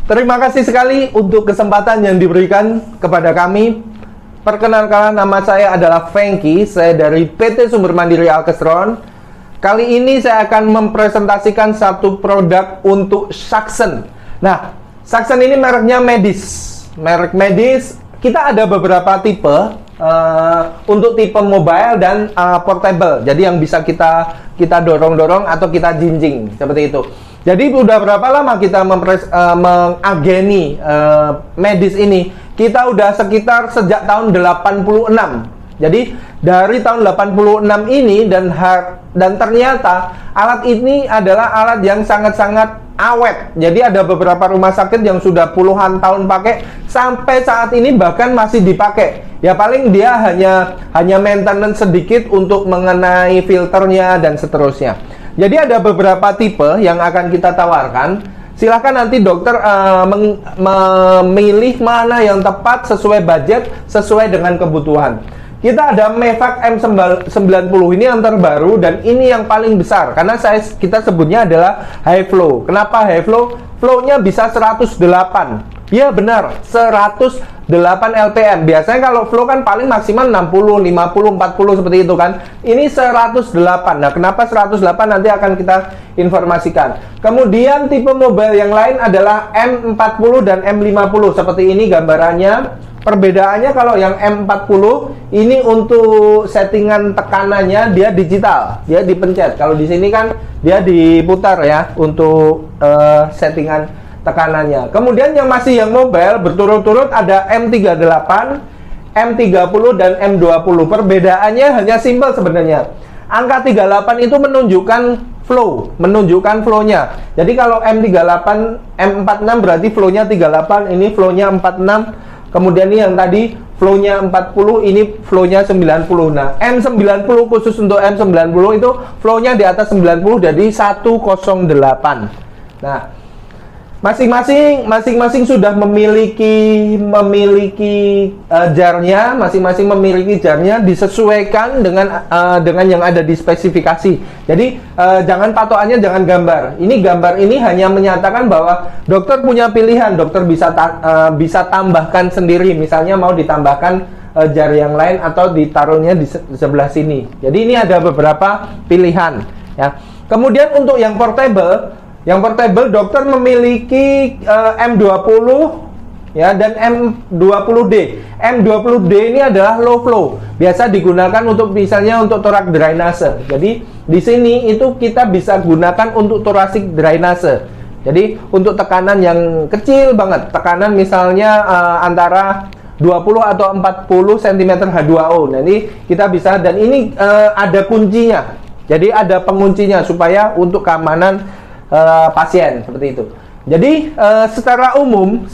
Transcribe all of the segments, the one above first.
Terima kasih sekali untuk kesempatan yang diberikan kepada kami. Perkenalkan, nama saya adalah Fengki. Saya dari PT Sumber Mandiri Alkestron. Kali ini saya akan mempresentasikan satu produk untuk Suction. Nah, Suction ini mereknya Medis. Merek Medis, kita ada beberapa tipe. Untuk tipe mobile dan portable. Jadi yang bisa kita dorong-dorong atau kita jinjing seperti itu. Jadi udah berapa lama kita mengageni Medis ini? Kita udah sekitar sejak tahun 86. Jadi dari tahun 86 ini dan ternyata alat ini adalah alat yang sangat-sangat awet. Jadi ada beberapa rumah sakit yang sudah puluhan tahun pakai, sampai saat ini bahkan masih dipakai. Ya paling dia hanya maintenance sedikit untuk mengenai filternya dan seterusnya. Jadi ada beberapa tipe yang akan kita tawarkan. Silahkan nanti dokter memilih mana yang tepat sesuai budget, sesuai dengan kebutuhan. Kita ada Mevac M90, ini yang terbaru dan ini yang paling besar karena kita sebutnya adalah high flow. Kenapa high flow? Flow-nya bisa 108. Ya benar, 108 LPM. Biasanya kalau flow kan paling maksimal 60, 50, 40 seperti itu kan. Ini 108. Nah, kenapa 108 nanti akan kita informasikan. Kemudian tipe mobile yang lain adalah M40 dan M50. Seperti ini gambarannya. Perbedaannya kalau yang M40 ini untuk settingan tekanannya dia digital, dia dipencet. Kalau di sini kan dia diputar ya untuk settingan tekanannya. Kemudian yang masih yang mobile berturut-turut ada M38, M30 dan M20. Perbedaannya hanya simpel sebenarnya. Angka 38 itu menunjukkan flow-nya. Jadi kalau M38, M46 berarti flow-nya 38, ini flow-nya 46. Kemudian ini yang tadi flow-nya 40, ini flow-nya 90. Nah, M90 khusus untuk M90 itu flow-nya di atas 90 jadi 108. Nah, masing-masing sudah memiliki jarnya, masing-masing memiliki jarnya disesuaikan dengan yang ada di spesifikasi. Jadi jangan patokannya jangan gambar. Ini gambar ini hanya menyatakan bahwa dokter punya pilihan, dokter bisa tambahkan sendiri. Misalnya mau ditambahkan jar yang lain atau ditaruhnya di sebelah sini. Jadi ini ada beberapa pilihan. Ya. Kemudian untuk yang portable. Yang portable dokter memiliki M20 ya dan M20D. M20D ini adalah low flow. Biasa digunakan untuk misalnya untuk thorax drainase. Jadi di sini itu kita bisa gunakan untuk thoracic drainase. Jadi untuk tekanan yang kecil banget, tekanan misalnya antara 20 atau 40 cm H2O. Nah, ini kita bisa dan ini ada kuncinya. Jadi ada penguncinya supaya untuk keamanan pasien seperti itu. Jadi secara umum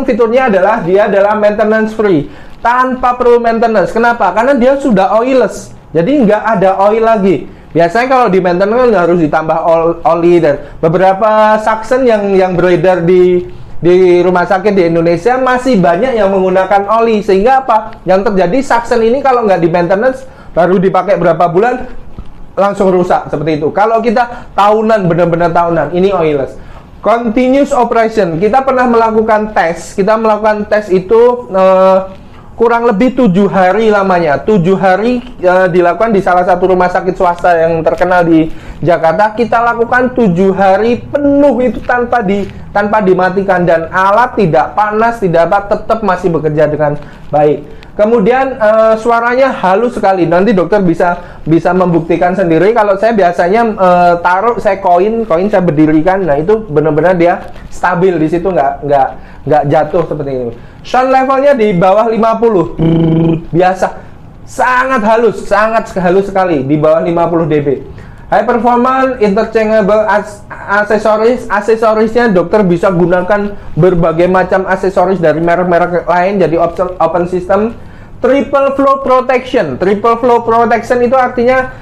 fiturnya adalah dia adalah maintenance free, tanpa perlu maintenance. Kenapa? Karena dia sudah oilless. Jadi nggak ada oil lagi. Biasanya kalau di maintenance harus ditambah oli dan beberapa Suction yang beredar di rumah sakit di Indonesia masih banyak yang menggunakan oli. Sehingga apa? Yang terjadi Suction ini kalau nggak di maintenance baru dipakai berapa bulan langsung rusak seperti itu. Kalau kita tahunan, benar-benar tahunan, ini oilless. Continuous operation, kita pernah melakukan tes. Kita melakukan tes itu kurang lebih 7 hari lamanya. 7 hari dilakukan di salah satu rumah sakit swasta yang terkenal di Jakarta. Kita lakukan 7 hari penuh itu tanpa dimatikan dan alat tidak panas, tidak apa, tetap masih bekerja dengan baik. Kemudian suaranya halus sekali. Nanti dokter bisa membuktikan sendiri. Kalau saya biasanya saya koin saya berdirikan. Nah itu benar-benar dia stabil di situ, nggak jatuh seperti ini. Sound levelnya di bawah 50. Biasa. Sangat halus sekali di bawah 50 dB. High performance interchangeable aksesorisnya dokter bisa gunakan berbagai macam aksesoris dari merek-merek lain, jadi open system. Triple flow protection itu artinya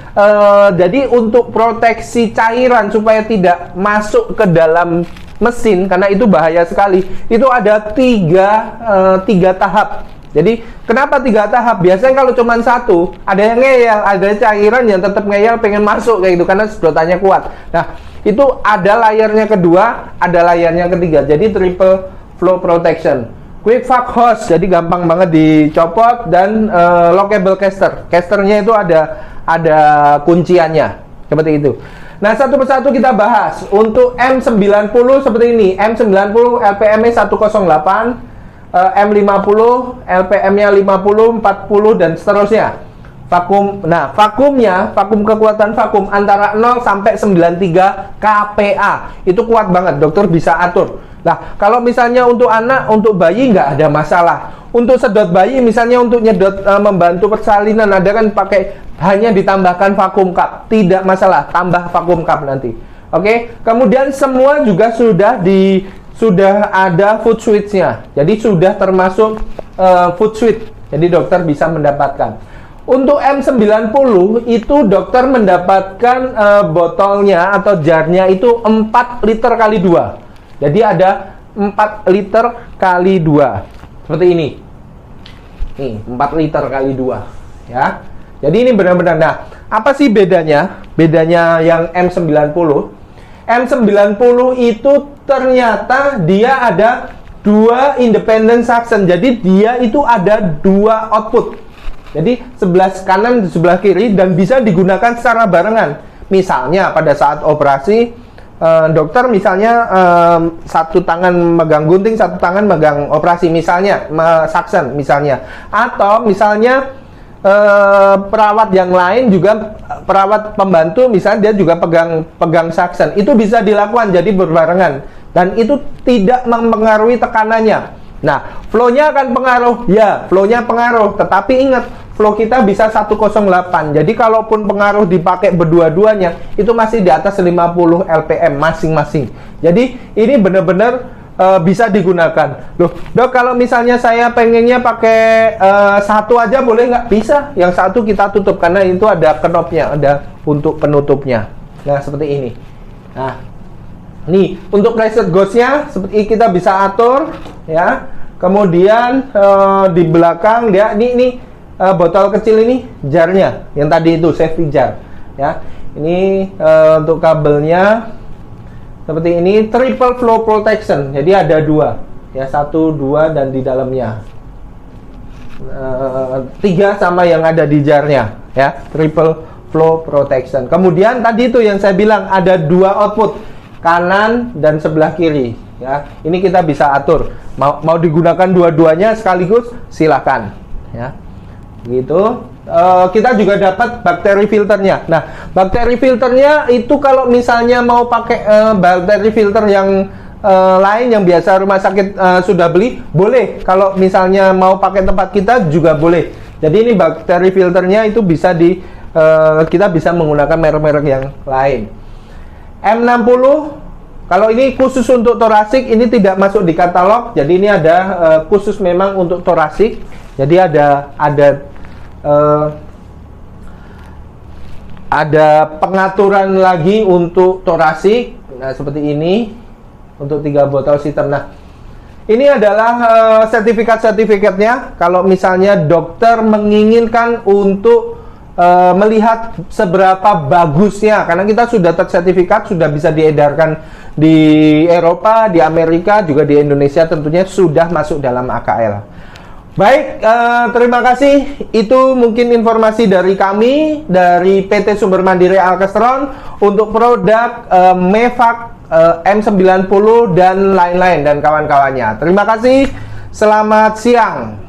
jadi untuk proteksi cairan supaya tidak masuk ke dalam mesin karena itu bahaya sekali. Itu ada tiga tahap. Jadi kenapa 3 tahap? Biasanya kalau cuma 1, ada yang ngeyel, ada cairan yang tetap ngeyel pengen masuk kayak gitu karena sedotannya kuat. Nah, Itu ada layarnya kedua, ada layarnya ketiga. Jadi triple flow protection. Quick fuck hose, jadi gampang banget dicopot, dan lockable caster. Casternya itu ada kunciannya, seperti itu. Nah, satu persatu kita bahas. Untuk M90 seperti ini. M90 LPM-nya 108, M50 LPM-nya 50, 40 dan seterusnya. Vakum. Nah, vakumnya, vakum kekuatan vakum antara 0 sampai 93 kPa. Itu kuat banget, dokter bisa atur. Nah, kalau misalnya untuk anak, untuk bayi nggak ada masalah. Untuk sedot bayi, misalnya untuk nyedot membantu persalinan, ada kan pakai hanya ditambahkan vakum cup, tidak masalah, tambah vakum cup nanti. Oke, kemudian semua juga sudah ada food switch-nya. Jadi sudah termasuk food switch. Jadi dokter bisa mendapatkan. Untuk M90 itu dokter mendapatkan botolnya atau jarnya itu 4 liter kali 2. Jadi ada 4 liter kali 2. Seperti ini. Nih, 4 liter kali 2. Ya. Jadi ini benar-benar. Nah, apa sih bedanya? Bedanya yang M90. M90 itu ternyata dia ada 2 independent suction. Jadi dia itu ada 2 output. Jadi sebelah kanan, sebelah kiri, dan bisa digunakan secara barengan. Misalnya pada saat operasi, dokter misalnya satu tangan megang gunting, satu tangan megang operasi, misalnya suction misalnya. Atau misalnya perawat yang lain juga, perawat pembantu misalnya dia juga pegang suction. Itu bisa dilakukan jadi berbarengan, dan itu tidak mempengaruhi tekanannya. Nah, flow-nya akan pengaruh, ya, flow-nya pengaruh, tetapi ingat, flow kita bisa 108. Jadi kalaupun pengaruh dipakai berdua-duanya, itu masih di atas 50 LPM masing-masing. Jadi ini benar-benar bisa digunakan. Loh, dok, kalau misalnya saya pengennya pakai satu aja boleh nggak? Bisa. Yang satu kita tutup karena itu ada knopnya, ada untuk penutupnya. Nah, seperti ini. Nah, nih untuk reset gauge-nya seperti kita bisa atur, ya. Kemudian di belakang dia ini botol kecil ini jarnya, yang tadi itu safety jar, ya. Ini untuk kabelnya seperti ini, triple flow protection. Jadi ada 2, ya, 1, 2 dan di dalamnya 3 sama yang ada di jarnya, ya, triple flow protection. Kemudian tadi itu yang saya bilang ada 2 output, kanan dan sebelah kiri, ya. Ini kita bisa atur mau digunakan dua-duanya sekaligus, silakan, ya. Gitu. Kita juga dapat bakteri filternya. Nah, bakteri filternya itu kalau misalnya mau pakai bakteri filter yang lain yang biasa rumah sakit sudah beli, boleh. Kalau misalnya mau pakai tempat kita juga boleh. Jadi ini bakteri filternya itu bisa kita bisa menggunakan merek-merek yang lain. M60, kalau ini khusus untuk torasik, ini tidak masuk di katalog. Jadi ini ada khusus memang untuk torasik. Jadi ada pengaturan lagi untuk torasik. Nah, seperti ini untuk 3 botol siter. Nah, ini adalah sertifikatnya. Kalau misalnya dokter menginginkan untuk melihat seberapa bagusnya, karena kita sudah tersertifikat, sudah bisa diedarkan di Eropa, di Amerika, juga di Indonesia tentunya sudah masuk dalam AKL. Baik, terima kasih. Itu mungkin informasi dari kami, dari PT Sumber Mandiri Alkestron untuk produk Mevac M90 dan lain-lain dan kawan-kawannya. Terima kasih, selamat siang.